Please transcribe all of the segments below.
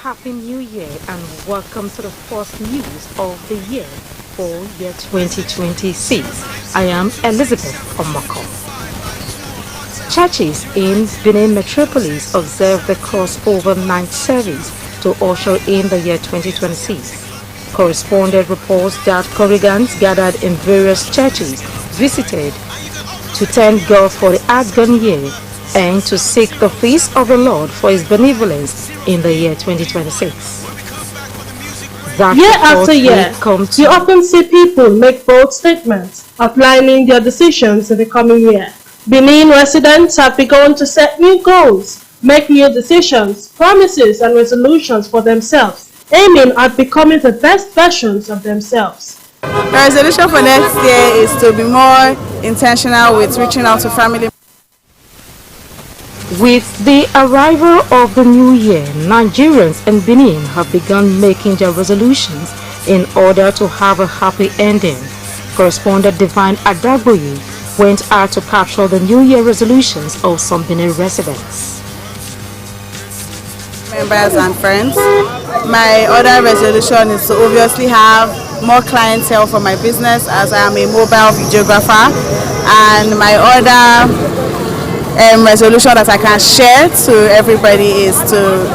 Happy New Year and welcome to the first news of the year for year 2026. I am Elizabeth Omako. Churches in Benin Metropolis observe the crossover night service to usher in the year 2026. Correspondent reports that congregants gathered in various churches visited to thank God for the outgone year and to seek the face of the Lord for His benevolence in the year 2026. Year after year, you often see people make bold statements outlining their decisions in the coming year. Benin residents have begun to set new goals, make new decisions, promises and resolutions for themselves, aiming at becoming the best versions of themselves. The resolution for next year is to be more intentional with reaching out to family. With the arrival of the new year, Nigerians in Benin have begun making their resolutions in order to have a happy ending. Correspondent Divine Adagboye went out to capture the new year resolutions of some Benin residents. Members and friends, my other resolution is to obviously have more clientele for my business as I am a mobile videographer, and my other resolution that I can share to everybody is to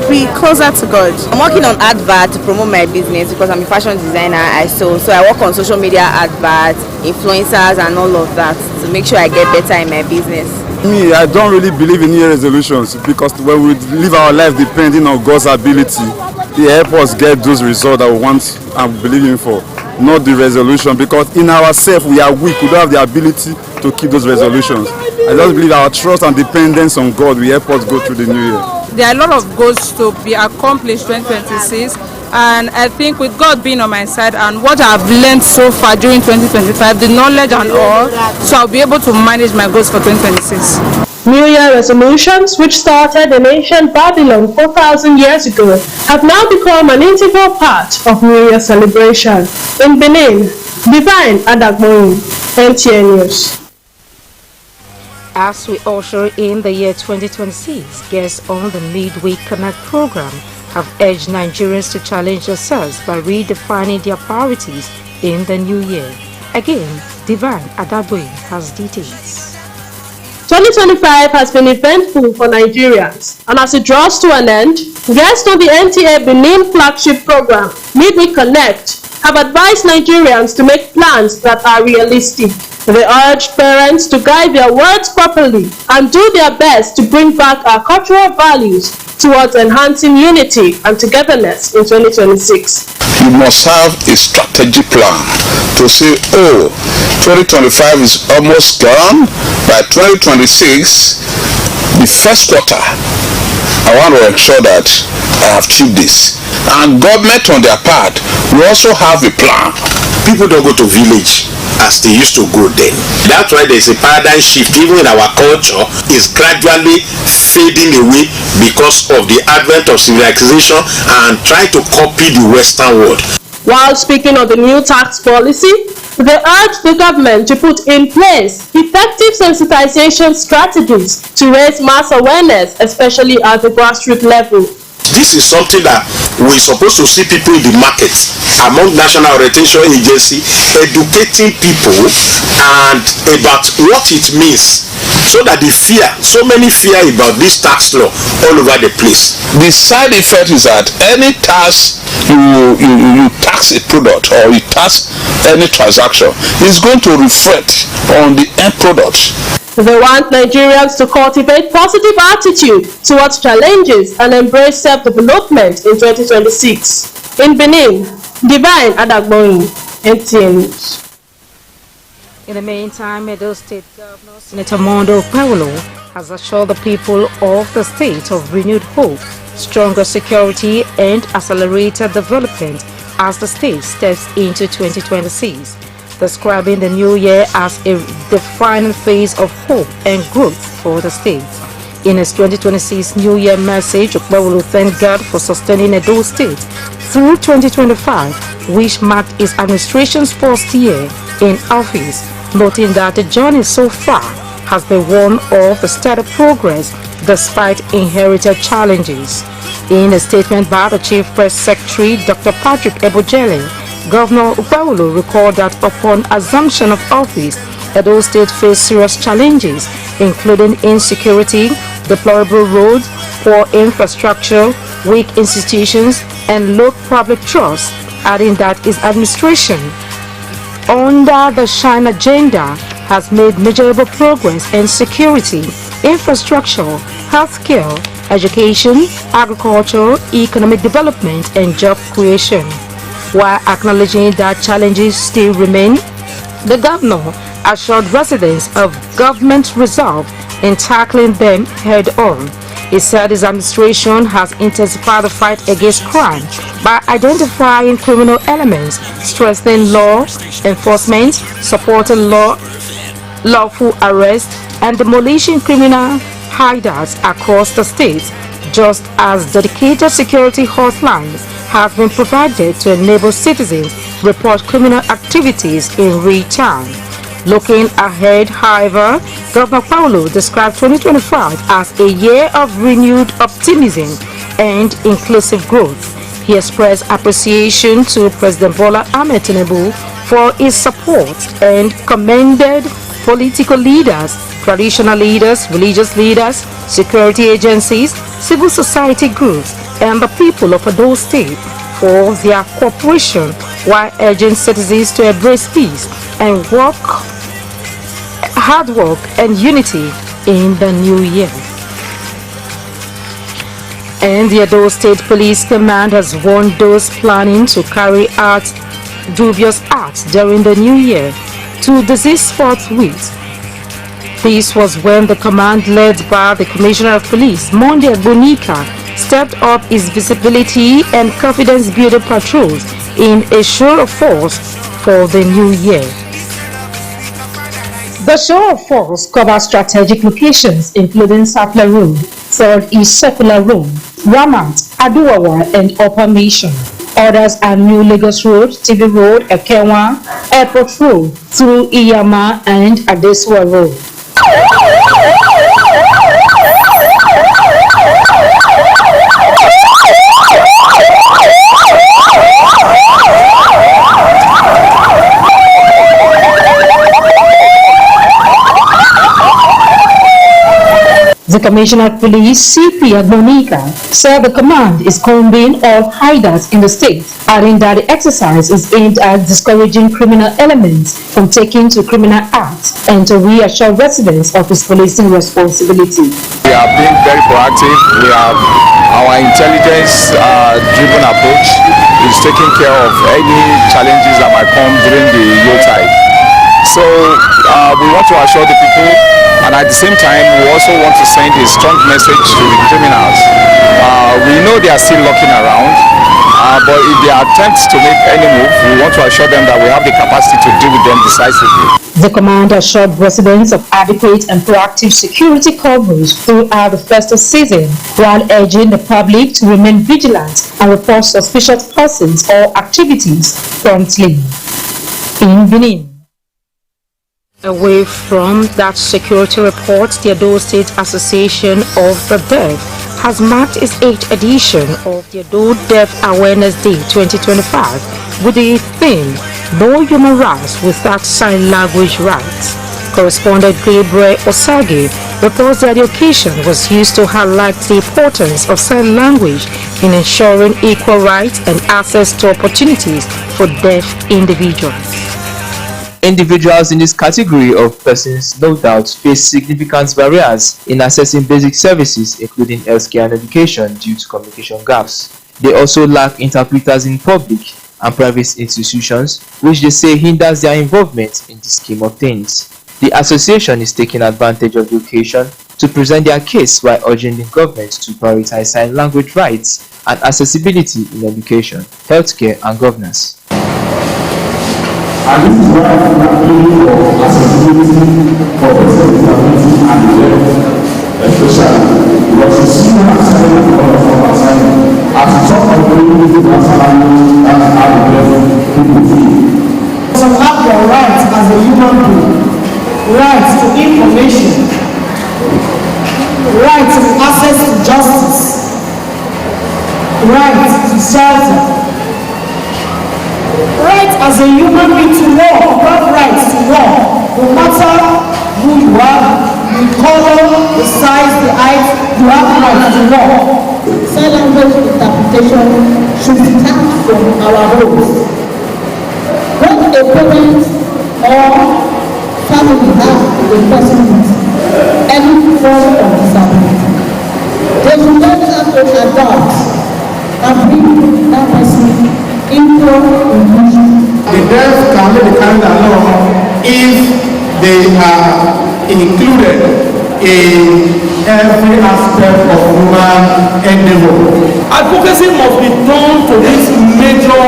be closer to God. I'm working on advert to promote my business because I'm a fashion designer. So I work on social media adverts, influencers and all of that to make sure I get better in my business. Me, I don't really believe in new resolutions because when we live our life depending on God's ability, He helps us get those results that we want and believe in for, not the resolution, because in ourselves we are weak, we don't have the ability to keep those resolutions. I just believe our trust and dependence on God will help us go through the new year. There are a lot of goals to be accomplished 2026, and I think with God being on my side and what I've learned so far during 2025, the knowledge and all, so I'll be able to manage my goals for 2026. New Year resolutions, which started in ancient Babylon 4,000 years ago, have now become an integral part of New Year celebration. In Benin, Divine Adagboye, Nta News. As we usher in the year 2026, guests on the Midweek Connect program have urged Nigerians to challenge themselves by redefining their priorities in the new year. Again, Divine Adagboye has details. 2025 has been eventful for Nigerians, and as it draws to an end, guests on the Nta Benin flagship program, Midweek Connect, have advised Nigerians to make plans that are realistic. They urged parents to guide their words properly and do their best to bring back our cultural values towards enhancing unity and togetherness in 2026. You must have a strategic plan to say, 2025 is almost gone. By 2026, the first quarter, I want to ensure that I have achieved this. And government on their part will also have a plan. People don't go to village as they used to go then. That's why there's a paradigm shift even in our culture is gradually fading away because of the advent of civilization and trying to copy the Western world. While speaking of the new tax policy, they urged the government to put in place effective sensitization strategies to raise mass awareness, especially at the grassroots level. This is something that we're supposed to see people in the market among National Orientation Agency educating people and about what it means, so that the fear, so many fear about this tax law all over the place. The side effect is that any tax you tax a product or you tax any transaction is going to reflect on the end product. They want Nigerians to cultivate positive attitude towards challenges and embrace self-development in 2026. In Benin, Divine Adagboye, Nta News. In the meantime, Edo State Governor Senator Mondo Paulo has assured the people of the state of renewed hope, stronger security and accelerated development as the state steps into 2026. Describing the new year as a defining phase of hope and growth for the state. In his 2026 New Year message, Okpebholo thanked God for sustaining Edo State through 2025, which marked his administration's first year in office, noting that the journey so far has been one of steady progress despite inherited challenges. In a statement by the Chief Press Secretary, Dr. Patrick Ebojele, Governor Upawulu recalled that upon assumption of office, Edo State faced serious challenges, including insecurity, deplorable roads, poor infrastructure, weak institutions, and low public trust, adding that his administration, under the Shine agenda, has made measurable progress in security, infrastructure, healthcare, education, agriculture, economic development, and job creation. While acknowledging that challenges still remain, the governor assured residents of government resolve in tackling them head-on. He said his administration has intensified the fight against crime by identifying criminal elements, strengthening law enforcement, supporting lawful arrest, and demolishing criminal hideouts across the state, just as dedicated security hotlines have been provided to enable citizens report criminal activities in real time. Looking ahead, however, Governor Paulo described 2025 as a year of renewed optimism and inclusive growth. He expressed appreciation to President Bola Ahmed Tinubu for his support and commended political leaders, traditional leaders, religious leaders, security agencies, civil society groups, and the people of Edo State for their cooperation, while urging citizens to embrace peace and hard work and unity in the new year. And the Edo State Police Command has warned those planning to carry out dubious acts during the new year to desist forthwith. This was when the command led by the Commissioner of Police, Monday Bonika, stepped up its visibility and confidence-building patrols in a show of force for the new year. The show of force covers strategic locations including Sapler Road, 3rd East Circular Road, Ramat, Aduwawa, and Upper Mission. Others are New Lagos Road, TV Road, Ekenwa, Airport Road, through Iyama and Adesua Road. The Commissioner of Police, CP Agbonika, said the command is combing all hideouts in the state, adding that the exercise is aimed at discouraging criminal elements from taking to criminal acts and to reassure residents of his policing responsibility. We are being very proactive. We have our intelligence-driven approach is taking care of any challenges that might come during the Yuletide. So we want to assure the people, and at the same time we also want to send a strong message to the criminals. We know they are still lurking around, but if they attempt to make any move, we want to assure them that we have the capacity to deal with them decisively. The command assured residents of adequate and proactive security coverage throughout the festive season, while urging the public to remain vigilant and report suspicious persons or activities promptly. In Benin. Away from that security report, the Edo State Association of the Deaf has marked its 8th edition of the Edo Deaf Awareness Day 2025 with the theme, No Human Rights Without Sign Language Rights. Correspondent Gabriel Osage reports that the occasion was used to highlight the importance of sign language in ensuring equal rights and access to opportunities for deaf individuals. Individuals in this category of persons no doubt face significant barriers in accessing basic services including healthcare and education due to communication gaps. They also lack interpreters in public and private institutions, which they say hinders their involvement in the scheme of things. The association is taking advantage of the occasion to present their case while urging the government to prioritize sign language rights and accessibility in education, healthcare and governance. And this is why I'm appealing for accessibility for persons with disability and the deaf, especially because you see what I'm saying from assignment. As you talk about bringing this language, that's how the deaf people feel. So have your rights as a human being, rights to information, rights to right to shelter, right as a human being to walk. You have rights to walk, no matter who you are, the color, the size, the height, you have rights to walk. Sign language interpretation should start from our homes. When a parent or family has a person with any form of disability, they should learn how to adapt and bring that person into inclusion. The deaf can only be carried along if they are included in every aspect of human endeavor. Advocacy must be done to these major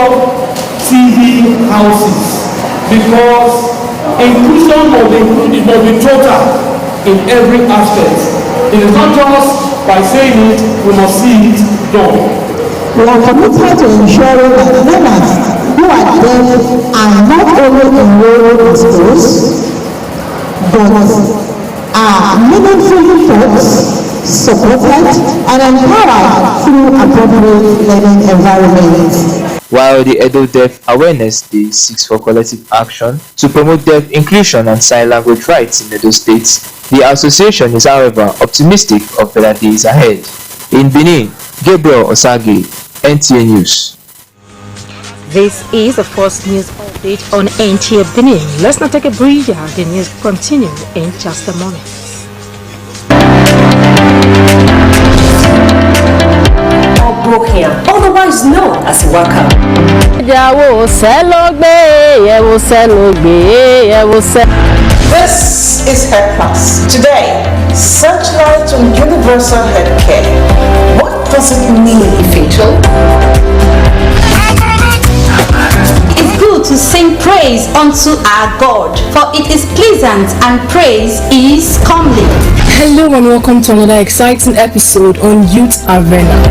TV houses because inclusion must be total in every aspect. It is not just by saying it, we must see it done. We are committed to ensuring that learners who are deaf are not only enrolled in schools, but are meaningfully taught, supported, and empowered through appropriate learning environments. While the Edo Deaf Awareness Day seeks for collective action to promote deaf inclusion and sign language rights in Edo State, the association is, however, optimistic of better days ahead. In Benin, Gabriel Osage, NTA News. This is the first news update on Nta Benin. Let's not take a breather. The news continue in just a moment. Otherwise known as Waka. This is Health Plus. Today, searchlight on universal healthcare. What does it mean, Ifecho? It's good to sing praise unto our God, for it is pleasant and praise is comely. Hello and welcome to another exciting episode on Youth Arena.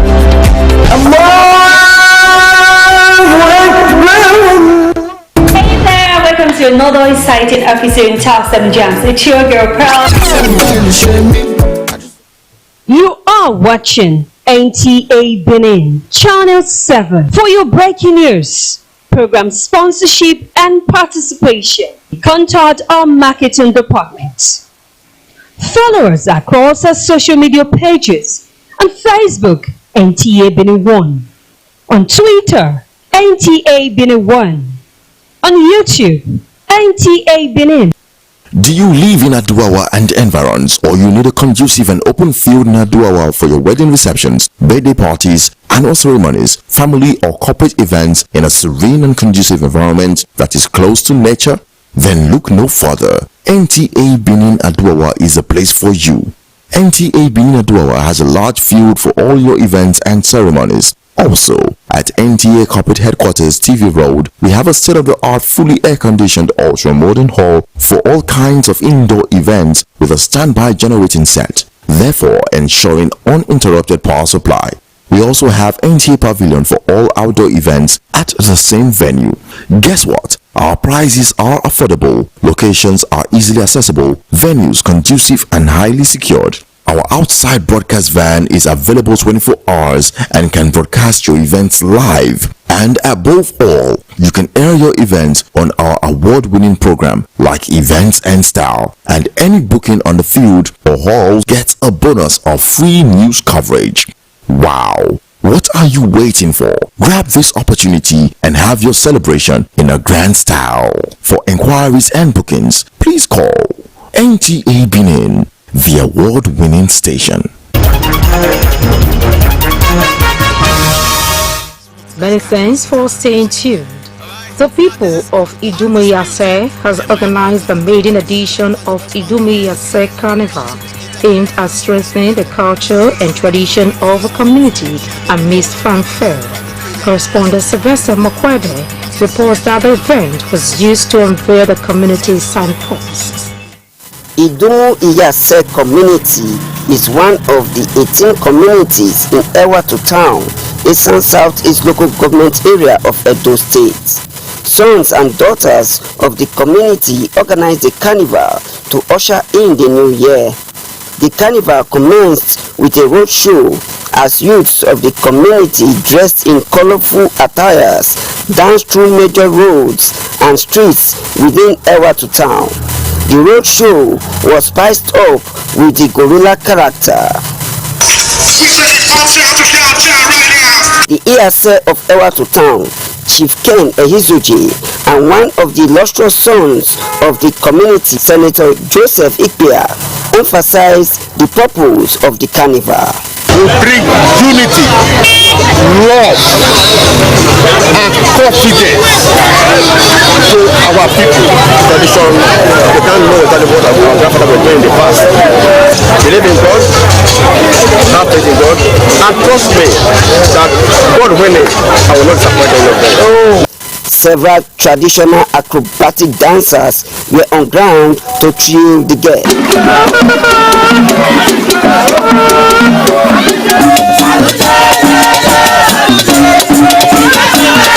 Hey there, welcome to another exciting episode in Top 7 Jams. It's your girl Pearl. You are watching Nta Benin, Channel 7 for your breaking news, program sponsorship and participation. Contact our marketing department. Follow us across our social media pages on Facebook, Nta Benin 1, on Twitter, Nta Benin 1, on YouTube, Nta Benin. Do you live in Aduawa and environs, or you need a conducive and open field in Aduawa for your wedding receptions, birthday parties, annual ceremonies, family or corporate events in a serene and conducive environment that is close to nature? Then look no further. Nta Benin Aduawa is a place for you. Nta Benin Aduawa has a large field for all your events and ceremonies. Also, at NTA Corporate Headquarters TV Road, we have a state-of-the-art fully air-conditioned ultra-modern hall for all kinds of indoor events with a standby generating set, therefore ensuring uninterrupted power supply. We also have NTA Pavilion for all outdoor events at the same venue. Guess what? Our prices are affordable, locations are easily accessible, venues conducive and highly secured. Our outside broadcast van is available 24 hours and can broadcast your events live. And above all, you can air your events on our award-winning program like Events and Style. And any booking on the field or hall gets a bonus of free news coverage. Wow! What are you waiting for? Grab this opportunity and have your celebration in a grand style. For inquiries and bookings, please call NTA Benin, the award-winning station. Many thanks for staying tuned. The people of Idum Yaser has organized the maiden edition of Idum Yaser Carnival, aimed at strengthening the culture and tradition of the community amidst fanfare. Correspondent Sylvester Mokwede reports that the event was used to unveil the community's signposts. Idum Yaser community is one of the 18 communities in Ewatu town, Eastern Southeast local government area of Edo State. Sons and daughters of the community organized the carnival to usher in the new year. The carnival commenced with a road show as youths of the community dressed in colorful attires danced through major roads and streets within Ewa to town. The road show was spiced up with the gorilla character. The Yaser of Ewa to town, Chief Ken Ehizuji, and one of the illustrious sons of the community, Senator Joseph Ikpia, emphasized the purpose of the carnival. We bring unity, love, and confidence to our people. Tradition, they can't know exactly what our grandfather was doing in the past. Believe in God, have faith in God, and trust me that God willing, I will not disappoint any of them. Several traditional acrobatic dancers were on ground to thrill the guests.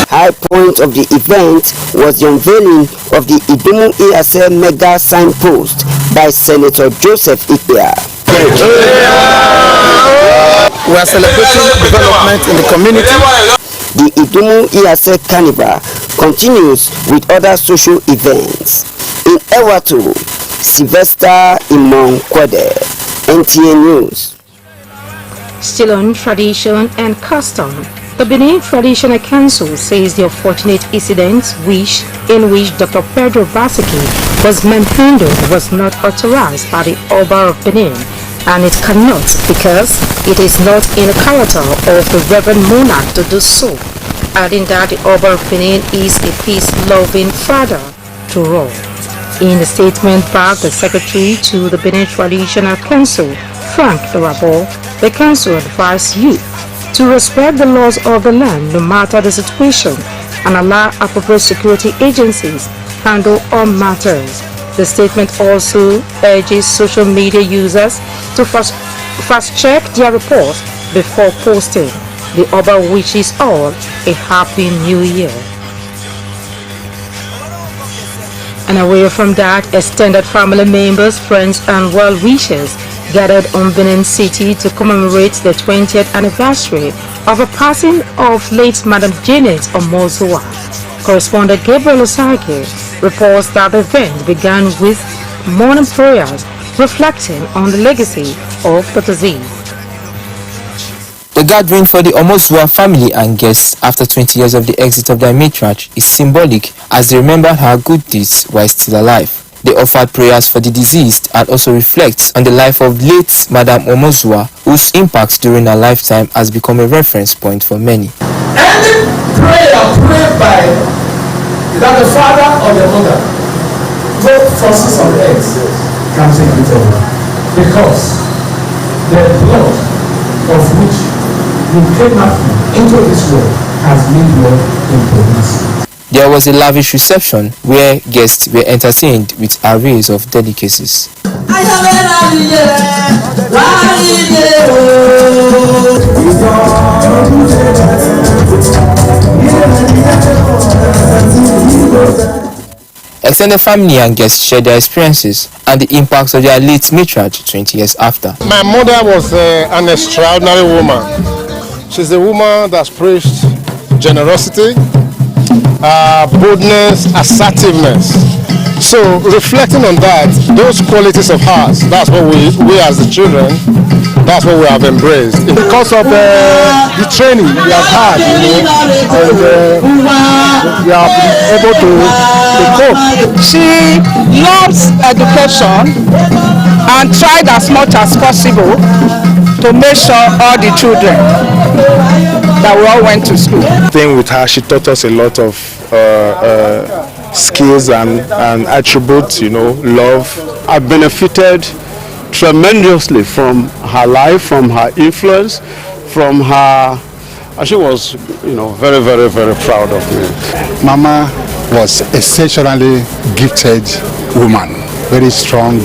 High point of the event was the unveiling of the Idum Yaser mega signpost by Senator Joseph Ikpia. We are celebrating development in the community. The Idum Yaser Carnival continues with other social events. In Ewato, Sylvester Imon Kwede, NTA News. Still on tradition and custom, the Benin Traditional Council says the unfortunate incident in which Dr. Pedro Basiki was manhandled was not authorized by the Oba of Benin, and it cannot because it is not in the character of the Reverend Monarch to do so, adding that the Oba of Benin is a peace-loving father to all. In a statement by the Secretary to the Benin Traditional Council, Frank Irabo, the council advised youth to respect the laws of the land no matter the situation and allow appropriate security agencies handle all matters. The statement also urges social media users to fast-check their reports before posting. The Oba wishes all a happy new year. And away from that, extended family members, friends and well-wishers gathered on Benin City to commemorate the 20th anniversary of the passing of late Madam Janet Omozua. Correspondent Gabriel Osage reports that the event began with morning prayers reflecting on the legacy of the deceased. The gathering for the Omozua family and guests after 20 years of the exit of their matriarch is symbolic as they remember her good deeds while still alive. They offered prayers for the deceased and also reflect on the life of late Madam Omozua, whose impact during her lifetime has become a reference point for many. Any prayer prayed by either the father or the mother, both forces of the earth can take it over. Because the blood of which you came up into this world has made blood into this. There was a lavish reception where guests were entertained with arrays of delicacies. Extended family and guests shared their experiences and the impacts of their late matriarch 20 years after. My mother was an extraordinary woman. She's a woman that's preached generosity, boldness, assertiveness. So reflecting on that, those qualities of hers, that's what we as the children, that's what we have embraced. Because of the training we have had, and we are able to cope. She loves education and tried as much as possible to make sure all the children that we all went to school. Thing with her, she taught us a lot of skills and attributes, love. I've benefited tremendously from her life, from her influence, from her. She was, very, very, very proud of me. Mama was exceptionally gifted woman, very strong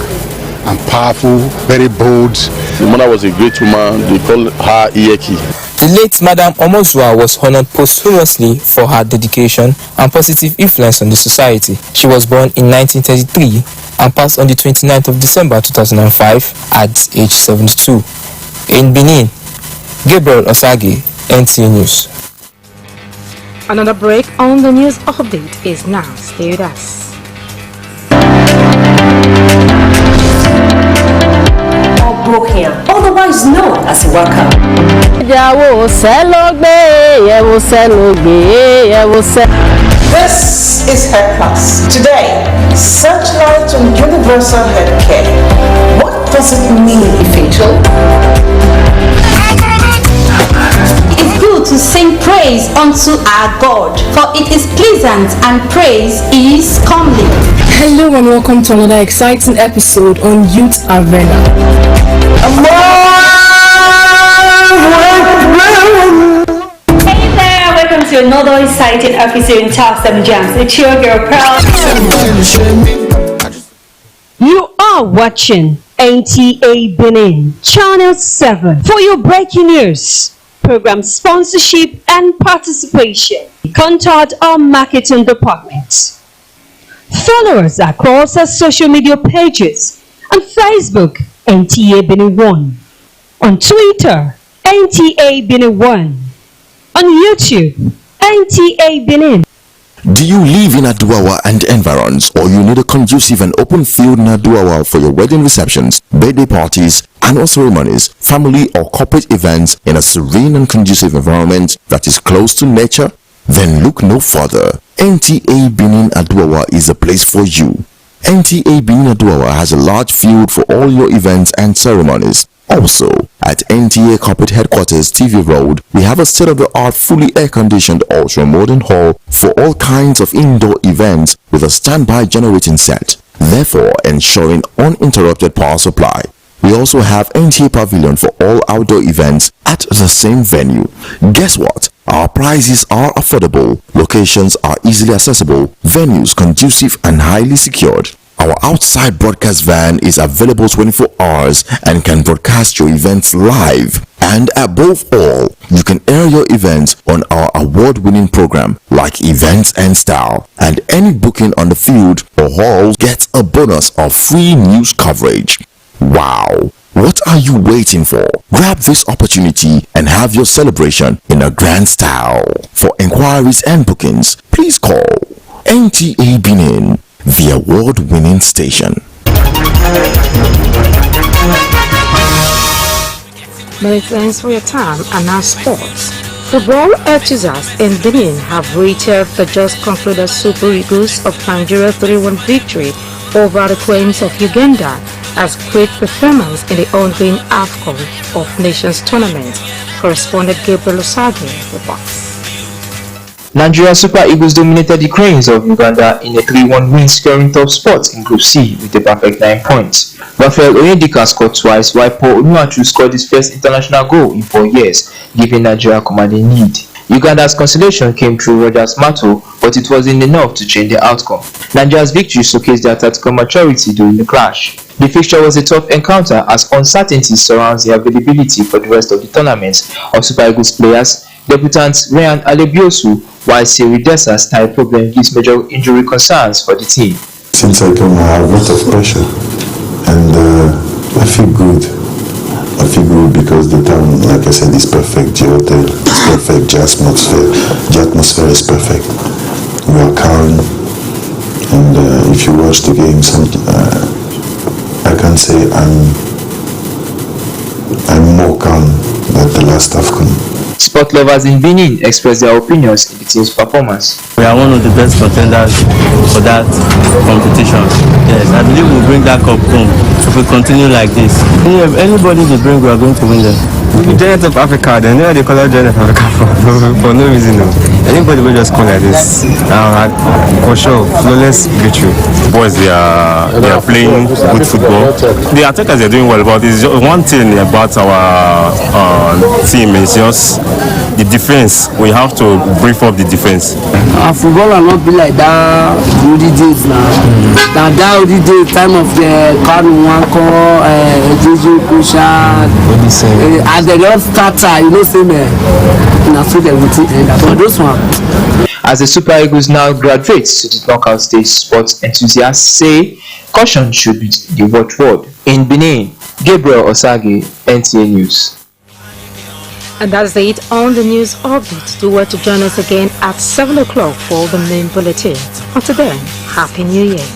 and powerful, very bold. The mother was a great woman. They call her Iyeki. The late Madam Omozua was honored posthumously for her dedication and positive influence on the society. She was born in 1933 and passed on the 29th of December 2005 at age 72. In Benin, Gabriel Osagi, NTA News. Another break on the news update is now. Stay with us. Otherwise known as Waka. This is Head Plus. Today, searchlight on universal healthcare. What does it mean, Ifecho? It is good to sing praise unto our God, for it is pleasant and praise is comely. Hello and welcome to another exciting episode on Youth Arena. Hey there, welcome to another exciting episode in Top 7 Jams. It's your girl Pearl. You are watching Nta Benin, Channel 7. For your breaking news, program sponsorship and participation, contact our marketing department. Follow us across our social media pages on Facebook, Nta Benin 1, on Twitter, Nta Benin 1, on YouTube, Nta Benin. Do you live in Aduawa and environs, or you need a conducive and open field in Aduawa for your wedding receptions, birthday parties, annual ceremonies, family or corporate events in a serene and conducive environment that is close to nature? Then look no further. Nta Benin Aduawa is a place for you. Nta Benin Aduawa has a large field for all your events and ceremonies. Also, at NTA Corporate Headquarters TV Road, we have a state-of-the-art fully air-conditioned ultra-modern hall for all kinds of indoor events with a standby generating set, therefore ensuring uninterrupted power supply. We also have NTA Pavilion for all outdoor events at the same venue. Guess what? Our prices are affordable, locations are easily accessible, venues conducive and highly secured. Our outside broadcast van is available 24 hours and can broadcast your events live. And above all, you can air your events on our award-winning program like Events and Style. And any booking on the field or hall gets a bonus of free news coverage. Wow! What are you waiting for? Grab this opportunity and have your celebration in a grand style. For inquiries and bookings, please call NTA Benin, the award-winning station. Many thanks for your time. And now sports. Football enthusiasts in Benin have rated the just concluded Super Eagles of Nigeria 3-1 victory over the Queens of Uganda as great performance in the ongoing AFCON of Nations tournament. Correspondent Gabriel Osagi reports. Nigeria Super Eagles dominated the Cranes of Uganda in a 3-1 win, securing top spot in Group C with a perfect 9 points. Raphael Onyedika scored twice, while Paul Onuachu scored his first international goal in 4 years, giving Nigeria commanding lead. Uganda's consolation came through Rogers Mato, but it wasn't enough to change the outcome. Nigeria's victory showcased their tactical maturity during the clash. The fixture was a tough encounter as uncertainty surrounds the availability for the rest of the tournament of Super Eagles players. Debutant Ryan Alebiosu, while Siri Desa's tie problem gives major injury concerns for the team. Since I came, I have a lot of pressure, and I feel good. I feel good because the town, like I said, is perfect. The hotel is perfect. The atmosphere is perfect. We are calm, and if you watch the game, I can say I'm more calm than the last AFCON. Sport lovers in Benin expressed their opinions in the team's performance. We are one of the best contenders for that competition. Yes, I believe we'll bring that cup home if we continue like this. Anybody they bring, we are going to win them. The Giant of Africa, they know they call it Giant of Africa for no reason. No. Anybody will just call like this. For sure, flawless victory. Boys, they are playing good football. The attackers are doing well, but it's just one thing about our team is just the defense. We have to brief up the defense. Football will not be like that old days now. That old day, time of the carnival, Jesus Kusha, as they don't start, say me, that's what they will take. For those one. As the Super Eagles now graduates to the knockout stage, sports enthusiasts say caution should be the watchword. In Benin, Gabriel Osagi, NTA News. And that's it on the news update. Do well to join us again at 7 o'clock for the main bulletin. Until then, Happy New Year.